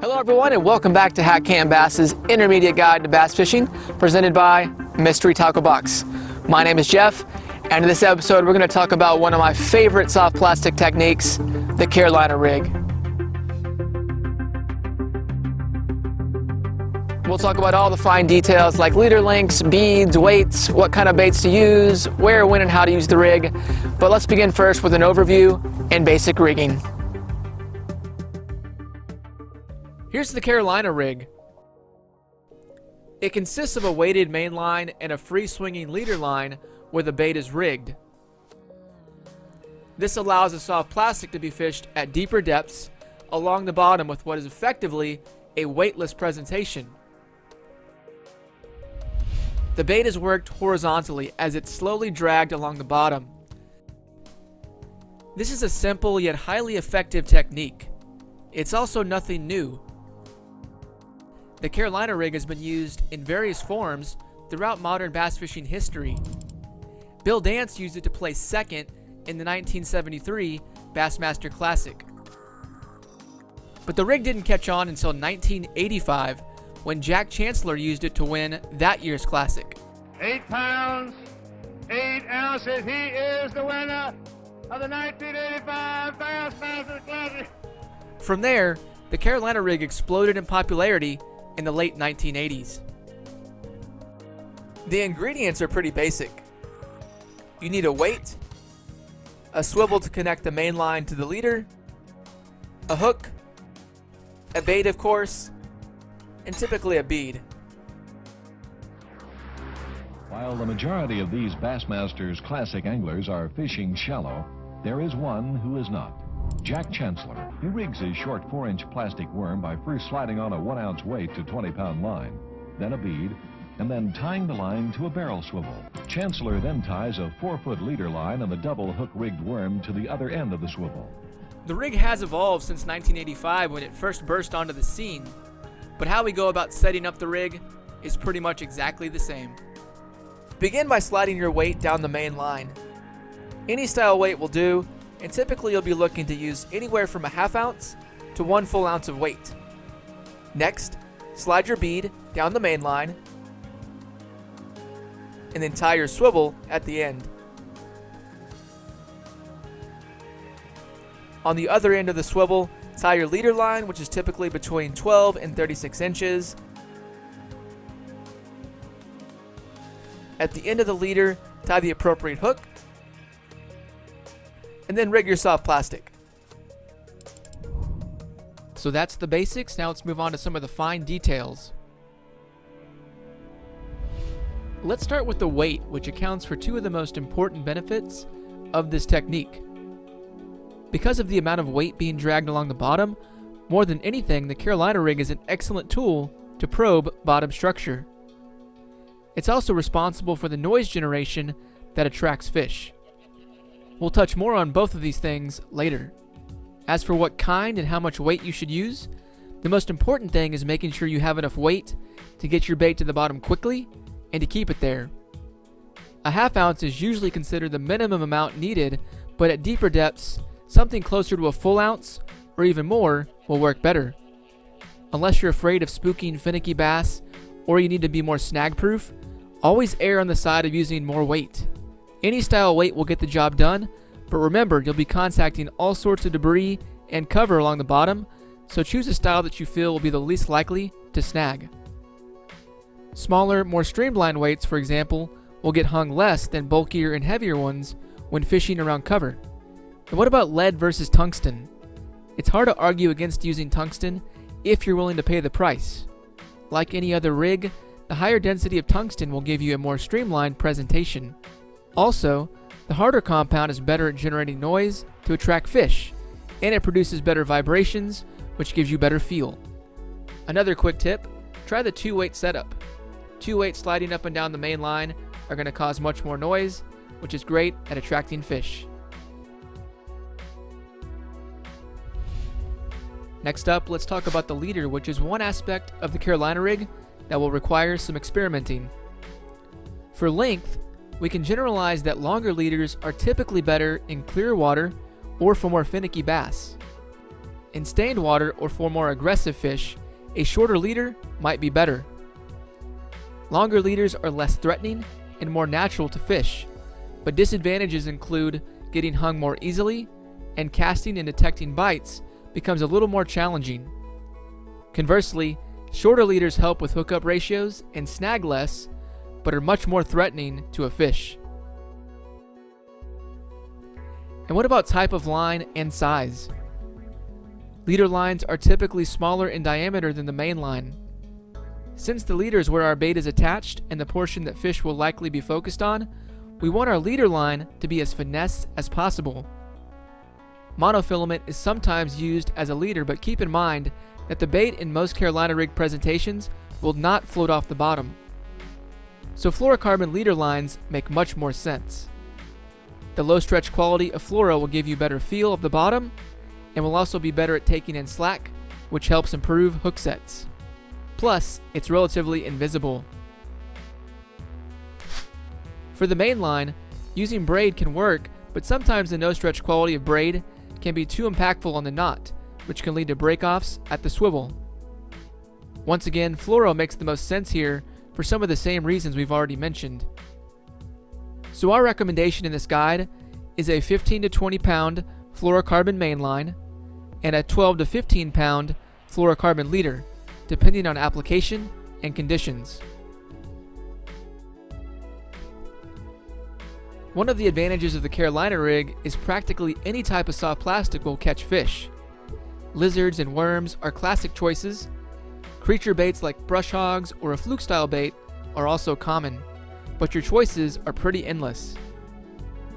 Hello everyone and welcome back to HatCamBass's Intermediate Guide to Bass Fishing, presented by Mystery Tackle Box. My name is Jeff, and in this episode we're going to talk about one of my favorite soft plastic techniques, the Carolina rig. We'll talk about all the fine details like leader lengths, beads, weights, what kind of baits to use, where, when, and how to use the rig. But let's begin first with an overview and basic rigging. Here's the Carolina rig. It consists of a weighted main line and a free swinging leader line where the bait is rigged. This allows the soft plastic to be fished at deeper depths along the bottom with what is effectively a weightless presentation. The bait is worked horizontally as it's slowly dragged along the bottom. This is a simple yet highly effective technique. It's also nothing new. The Carolina rig has been used in various forms throughout modern bass fishing history. Bill Dance used it to place second in the 1973 Bassmaster Classic. But the rig didn't catch on until 1985 when Jack Chancellor used it to win that year's Classic. 8 pounds, 8 ounces. He is the winner of the 1985 Bassmaster Classic. From there, the Carolina rig exploded in popularity in the late 1980s. The ingredients are pretty basic. You need a weight, a swivel to connect the main line to the leader, a hook, a bait of course, and typically a bead. While the majority of these Bassmasters Classic anglers are fishing shallow, there is one who is not. Jack Chancellor. He rigs his short 4-inch plastic worm by first sliding on a 1-ounce weight to 20-pound line, then a bead, and then tying the line to a barrel swivel. Chancellor then ties a 4-foot leader line and the double hook-rigged worm to the other end of the swivel. The rig has evolved since 1985 when it first burst onto the scene, but how we go about setting up the rig is pretty much exactly the same. Begin by sliding your weight down the main line. Any style weight will do, and typically you'll be looking to use anywhere from a 1/2 ounce to 1 full ounce of weight. Next, slide your bead down the main line and then tie your swivel at the end. On the other end of the swivel, tie your leader line, which is typically between 12 and 36 inches. At the end of the leader, tie the appropriate hook, and then rig your soft plastic. So that's the basics. Now let's move on to some of the fine details. Let's start with the weight, which accounts for 2 of the most important benefits of this technique. Because of the amount of weight being dragged along the bottom, more than anything, the Carolina rig is an excellent tool to probe bottom structure. It's also responsible for the noise generation that attracts fish. We'll touch more on both of these things later. As for what kind and how much weight you should use, the most important thing is making sure you have enough weight to get your bait to the bottom quickly and to keep it there. A 1/2 ounce is usually considered the minimum amount needed, but at deeper depths, something closer to a full ounce or even more will work better. Unless you're afraid of spooking finicky bass or you need to be more snag proof, always err on the side of using more weight. Any style weight will get the job done, but remember, you'll be contacting all sorts of debris and cover along the bottom, so choose a style that you feel will be the least likely to snag. Smaller, more streamlined weights, for example, will get hung less than bulkier and heavier ones when fishing around cover. And what about lead versus tungsten? It's hard to argue against using tungsten if you're willing to pay the price. Like any other rig, the higher density of tungsten will give you a more streamlined presentation. Also, the harder compound is better at generating noise to attract fish, and it produces better vibrations, which gives you better feel. Another quick tip, try the 2-weight setup. 2 weights sliding up and down the main line are going to cause much more noise, which is great at attracting fish. Next up, let's talk about the leader, which is one aspect of the Carolina rig that will require some experimenting. For length, we can generalize that longer leaders are typically better in clear water or for more finicky bass. In stained water or for more aggressive fish, a shorter leader might be better. Longer leaders are less threatening and more natural to fish, but disadvantages include getting hung more easily, and casting and detecting bites becomes a little more challenging. Conversely, shorter leaders help with hookup ratios and snag less, but are much more threatening to a fish. And what about type of line and size? Leader lines are typically smaller in diameter than the main line. Since the leader is where our bait is attached and the portion that fish will likely be focused on, we want our leader line to be as finesse as possible. Monofilament is sometimes used as a leader, but keep in mind that the bait in most Carolina rig presentations will not float off the bottom. So fluorocarbon leader lines make much more sense. The low stretch quality of fluoro will give you better feel of the bottom and will also be better at taking in slack, which helps improve hook sets. Plus, it's relatively invisible. For the main line, using braid can work, but sometimes the no stretch quality of braid can be too impactful on the knot, which can lead to break-offs at the swivel. Once again, fluoro makes the most sense here for some of the same reasons we've already mentioned. So our recommendation in this guide is a 15 to 20 pound fluorocarbon mainline and a 12 to 15 pound fluorocarbon leader, depending on application and conditions. One of the advantages of the Carolina rig is practically any type of soft plastic will catch fish. Lizards and worms are classic choices. Creature baits like brush hogs or a fluke style bait are also common, but your choices are pretty endless.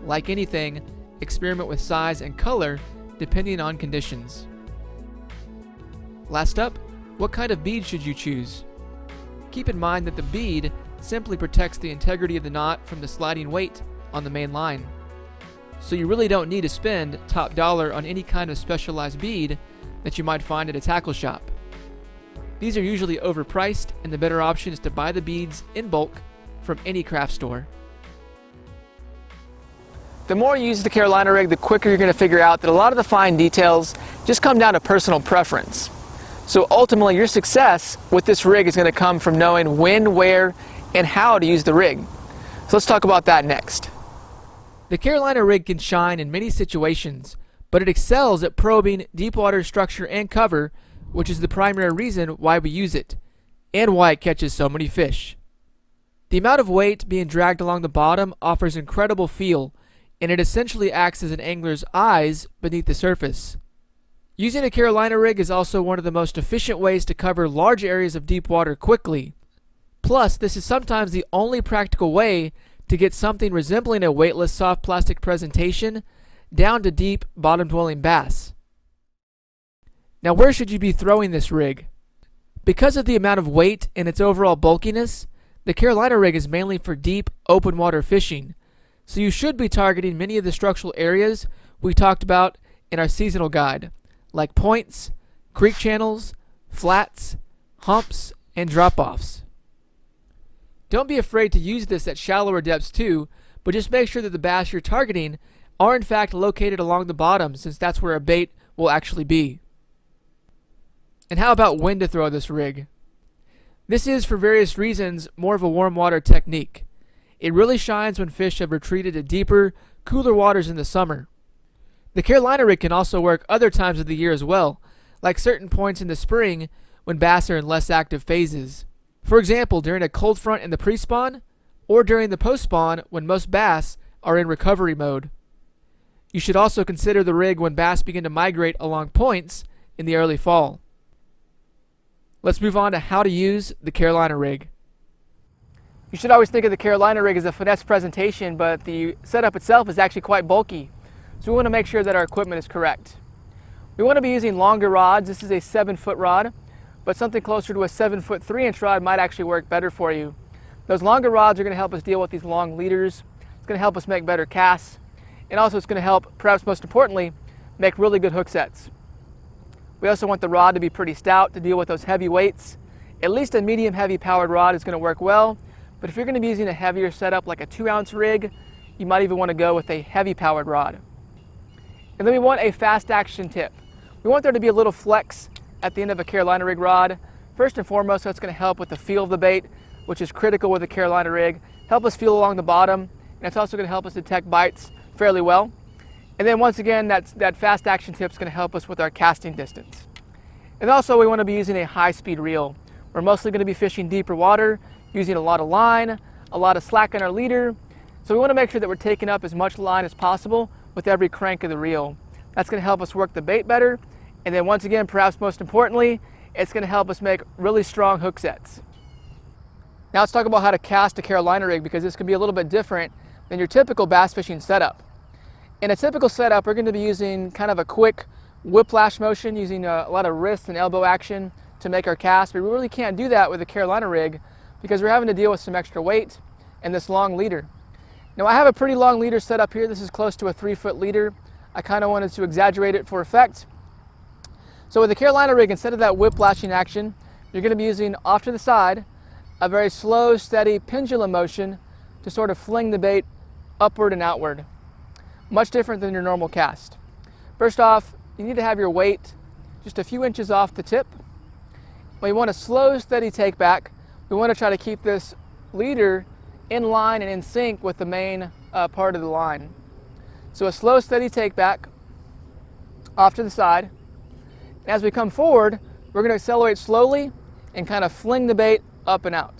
Like anything, experiment with size and color depending on conditions. Last up, what kind of bead should you choose? Keep in mind that the bead simply protects the integrity of the knot from the sliding weight on the main line. So you really don't need to spend top dollar on any kind of specialized bead that you might find at a tackle shop. These are usually overpriced, and the better option is to buy the beads in bulk from any craft store. The more you use the Carolina rig, the quicker you're going to figure out that a lot of the fine details just come down to personal preference. So ultimately, your success with this rig is going to come from knowing when, where, and how to use the rig. So let's talk about that next. The Carolina rig can shine in many situations, but it excels at probing deep water structure and cover, which is the primary reason why we use it, and why it catches so many fish. The amount of weight being dragged along the bottom offers incredible feel, and it essentially acts as an angler's eyes beneath the surface. Using a Carolina rig is also one of the most efficient ways to cover large areas of deep water quickly. Plus, this is sometimes the only practical way to get something resembling a weightless soft plastic presentation down to deep bottom-dwelling bass. Now, where should you be throwing this rig? Because of the amount of weight and its overall bulkiness, the Carolina rig is mainly for deep, open water fishing, so you should be targeting many of the structural areas we talked about in our seasonal guide, like points, creek channels, flats, humps, and drop-offs. Don't be afraid to use this at shallower depths too, but just make sure that the bass you're targeting are in fact located along the bottom, since that's where a bait will actually be. And how about when to throw this rig? This is, for various reasons, more of a warm water technique. It really shines when fish have retreated to deeper, cooler waters in the summer. The Carolina rig can also work other times of the year as well, like certain points in the spring when bass are in less active phases. For example, during a cold front in the pre-spawn, or during the post-spawn when most bass are in recovery mode. You should also consider the rig when bass begin to migrate along points in the early fall. Let's move on to how to use the Carolina rig. You should always think of the Carolina rig as a finesse presentation, but the setup itself is actually quite bulky. So we want to make sure that our equipment is correct. We want to be using longer rods. This is a 7-foot rod, but something closer to a 7-foot 3-inch rod might actually work better for you. Those longer rods are going to help us deal with these long leaders. It's going to help us make better casts, and also it's going to help, perhaps most importantly, make really good hook sets. We also want the rod to be pretty stout to deal with those heavy weights. At least a medium heavy powered rod is going to work well, but if you're going to be using a heavier setup like a 2-ounce rig, you might even want to go with a heavy powered rod. And then we want a fast action tip. We want there to be a little flex at the end of a Carolina rig rod. First and foremost, that's going to help with the feel of the bait, which is critical with a Carolina rig. Help us feel along the bottom, and it's also going to help us detect bites fairly well. And then once again, that fast action tip is going to help us with our casting distance. And also we want to be using a high-speed reel. We're mostly going to be fishing deeper water, using a lot of line, a lot of slack in our leader. So we want to make sure that we're taking up as much line as possible with every crank of the reel. That's going to help us work the bait better. And then once again, perhaps most importantly, it's going to help us make really strong hook sets. Now let's talk about how to cast a Carolina rig, because this can be a little bit different than your typical bass fishing setup. In a typical setup, we're going to be using kind of a quick whiplash motion, using a lot of wrist and elbow action to make our cast, but we really can't do that with a Carolina rig because we're having to deal with some extra weight and this long leader. Now I have a pretty long leader set up here. This is close to a 3-foot leader. I kind of wanted to exaggerate it for effect. So with the Carolina rig, instead of that whiplashing action, you're going to be using off to the side a very slow, steady pendulum motion to sort of fling the bait upward and outward. Much different than your normal cast. First off, you need to have your weight just a few inches off the tip. We want a slow, steady take back. We want to try to keep this leader in line and in sync with the main part of the line. So a slow, steady take back off to the side. And as we come forward, we're going to accelerate slowly and kind of fling the bait up and out.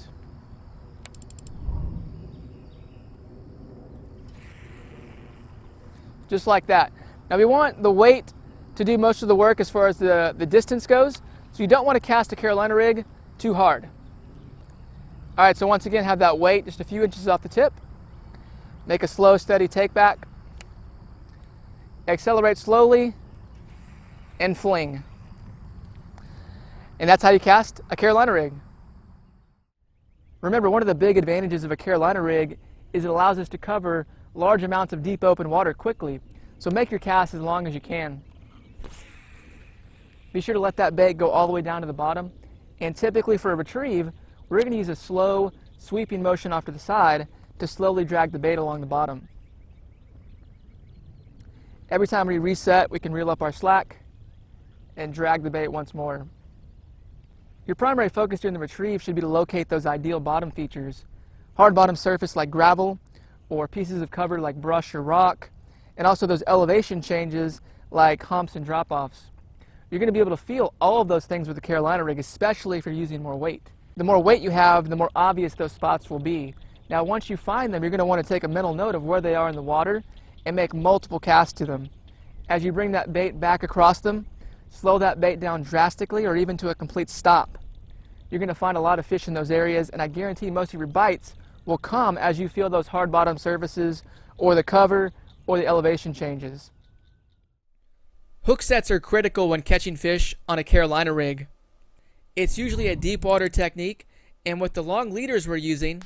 Just like that. Now we want the weight to do most of the work as far as the distance goes, so you don't want to cast a Carolina rig too hard. All right, so once again, have that weight just a few inches off the tip. Make a slow, steady take back. Accelerate slowly and fling. And that's how you cast a Carolina rig. Remember, one of the big advantages of a Carolina rig is it allows us to cover large amounts of deep open water quickly. So make your cast as long as you can. Be sure to let that bait go all the way down to the bottom. And typically for a retrieve, we're going to use a slow sweeping motion off to the side to slowly drag the bait along the bottom. Every time we reset, we can reel up our slack and drag the bait once more. Your primary focus during the retrieve should be to locate those ideal bottom features. Hard bottom surface like gravel, or pieces of cover like brush or rock, and also those elevation changes like humps and drop-offs. You're going to be able to feel all of those things with the Carolina rig, especially if you're using more weight. The more weight you have, the more obvious those spots will be. Now once you find them, you're going to want to take a mental note of where they are in the water and make multiple casts to them. As you bring that bait back across them, slow that bait down drastically or even to a complete stop. You're going to find a lot of fish in those areas, and I guarantee most of your bites will come as you feel those hard bottom surfaces or the cover or the elevation changes. Hook sets are critical when catching fish on a Carolina rig. It's usually a deep water technique, and with the long leaders we're using,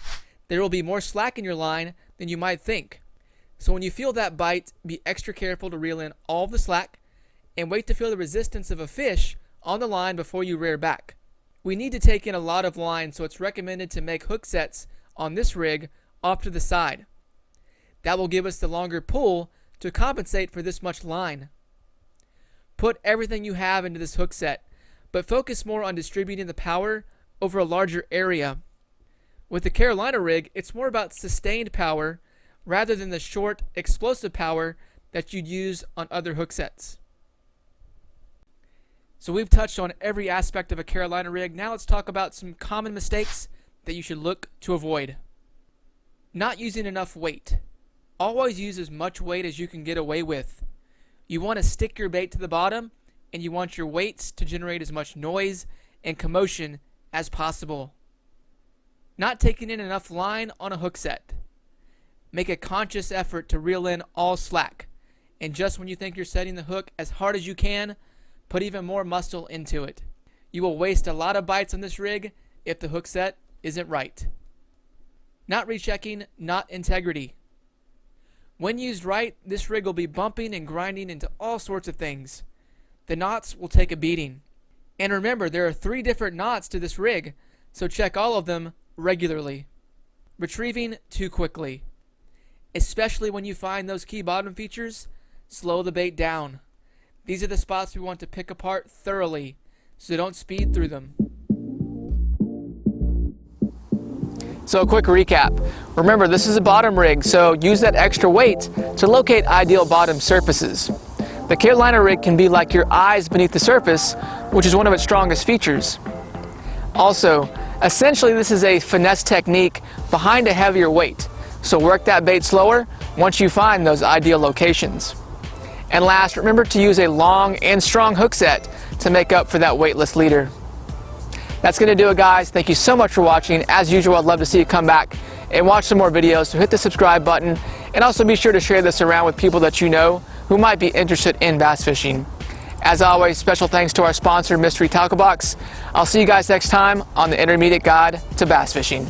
there will be more slack in your line than you might think. So when you feel that bite, be extra careful to reel in all the slack and wait to feel the resistance of a fish on the line before you rear back. We need to take in a lot of line, so it's recommended to make hook sets on this rig off to the side. That will give us the longer pull to compensate for this much line. Put everything you have into this hook set, but focus more on distributing the power over a larger area. With the Carolina rig, it's more about sustained power rather than the short, explosive power that you'd use on other hook sets. So we've touched on every aspect of a Carolina rig. Now let's talk about some common mistakes that you should look to avoid. Not using enough weight. Always use as much weight as you can get away with. You want to stick your bait to the bottom, and you want your weights to generate as much noise and commotion as possible. Not taking in enough line on a hook set. Make a conscious effort to reel in all slack, and just when you think you're setting the hook as hard as you can, put even more muscle into it. You will waste a lot of bites on this rig if the hook set isn't right. Not rechecking, not integrity. When used right, this rig will be bumping and grinding into all sorts of things. The knots will take a beating. And remember, there are 3 different knots to this rig, so check all of them regularly. Retrieving too quickly. Especially when you find those key bottom features, slow the bait down. These are the spots we want to pick apart thoroughly, so don't speed through them. So a quick recap. Remember, this is a bottom rig, so use that extra weight to locate ideal bottom surfaces. The Carolina rig can be like your eyes beneath the surface, which is one of its strongest features. Also, essentially this is a finesse technique behind a heavier weight, so work that bait slower once you find those ideal locations. And last, remember to use a long and strong hook set to make up for that weightless leader. That's going to do it, guys. Thank you so much for watching. As usual, I'd love to see you come back and watch some more videos, so hit the subscribe button and also be sure to share this around with people that you know who might be interested in bass fishing. As always, special thanks to our sponsor, Mystery Tackle Box. I'll see you guys next time on the Intermediate Guide to Bass Fishing.